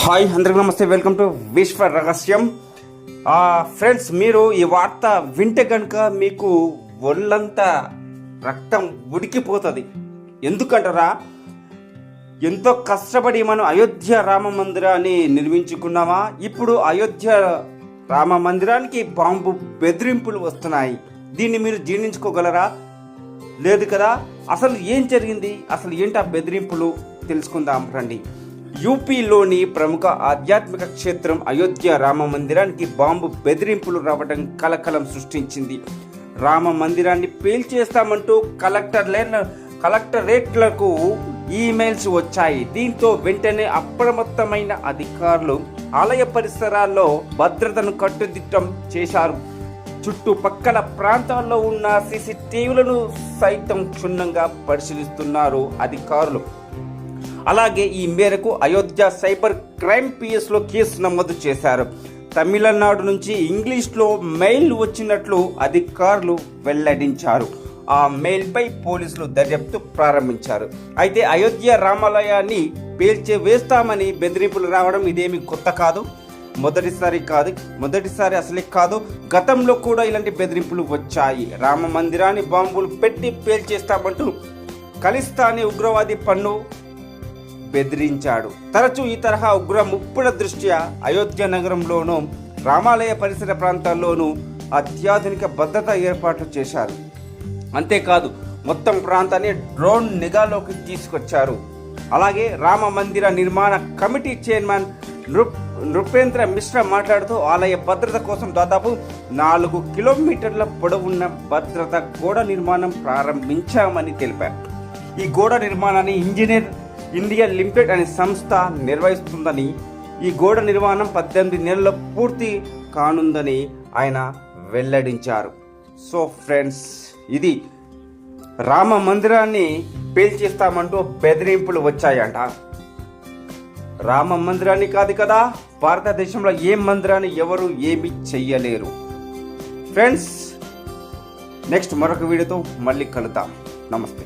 Hi అందరికీ నమస్తే, welcome to విశ్వ రహస్యం. ఫ్రెండ్స్, మీరు ఈ వార్త వింటే కనుక మీకు ఒళ్ళంతా రక్తం ఉడికిపోతుంది. ఎందుకంటారా, ఎంతో కష్టపడి మనం అయోధ్య రామ మందిరాన్ని నిర్మించుకున్నామా, ఇప్పుడు అయోధ్య రామ మందిరానికి బాంబు బెదిరింపులు వస్తున్నాయి. దీన్ని మీరు జీర్ణించుకోగలరా? లేదు కదా. అసలు ఏం జరిగింది, అసలు ఏంటి ఆ బెదిరింపులు తెలుసుకుందాం రండి. యూపీలోని ప్రముఖ ఆధ్యాత్మిక క్షేత్రం అయోధ్య రామ మందిరానికి బాంబు బెదిరింపులు రావడం కలకలం సృష్టించింది. రామ మందిరాన్ని పేల్చేస్తామంటూ కలెక్టరేట్లకు ఈమెయిల్స్ వచ్చాయి. దీంతో వెంటనే అప్రమత్తమైన అధికారులు ఆలయ పరిసరాల్లో భద్రతను కట్టుదిట్టం చేశారు. చుట్టుపక్కల ప్రాంతాల్లో ఉన్న సీసీటీవీలను సైతం క్షుణ్ణంగా పరిశీలిస్తున్నారు అధికారులు. అలాగే ఈ మేరకు అయోధ్య సైబర్ క్రైమ్ పిఎస్లో కేసు నమోదు చేశారు. తమిళనాడు నుంచి ఇంగ్లీష్లో మెయిల్ వచ్చినట్లు అధికారులు వెల్లడించారు. ఆ మెయిల్పై పోలీసులు దర్యాప్తు ప్రారంభించారు. అయితే అయోధ్య రామాలయాన్ని పేల్చివేస్తామని బెదిరింపులు రావడం ఇదేమి కొత్త కాదు, మొదటిసారి అసలే కాదు. గతంలో కూడా ఇలాంటి బెదిరింపులు వచ్చాయి. రామ మందిరాన్ని బాంబులు పెట్టి పేల్చేస్తామంటూ ఖలిస్తానీ ఉగ్రవాది పన్ను బెదిరించాడు. తరచూ ఈ తరహా ఉగ్ర ముప్పుల దృష్ట్యా అయోధ్య నగరంలోనూ రామాలయ పరిసర ప్రాంతాల్లోనూ అత్యాధునిక భద్రతా ఏర్పాట్లు చేశారు. అంతేకాదు, మొత్తం ప్రాంతాన్ని డ్రోన్ నిఘాలోకి తీసుకొచ్చారు. అలాగే రామ మందిర నిర్మాణ కమిటీ చైర్మన్ నృపేంద్ర మిశ్రా మాట్లాడుతూ ఆలయ భద్రత కోసం దాదాపు 4 కిలోమీటర్ల పొడవున్న భద్రత గోడ నిర్మాణం ప్రారంభించామని తెలిపారు. ఈ గోడ నిర్మాణాన్ని ఇంజనీర్ ఇండియా లిమిటెడ్ అనే సంస్థ నిర్వహిస్తుందని, ఈ గోడ నిర్మాణం 18 నెలల్లో పూర్తి కానుందని ఆయన వెల్లడించారు. సో ఫ్రెండ్స్, ఇది రామ మందిరాన్ని పేల్చేస్తామంటూ బెదిరింపులు వచ్చాయంట. రామ మందిరాన్ని కాదు కదా, భారతదేశంలో ఏ మందిరాన్ని ఎవరు ఏమీ చెయ్యలేరు. ఫ్రెండ్స్, నెక్స్ట్ మరొక వీడియోతో మళ్ళీ కలుద్దాం. నమస్తే.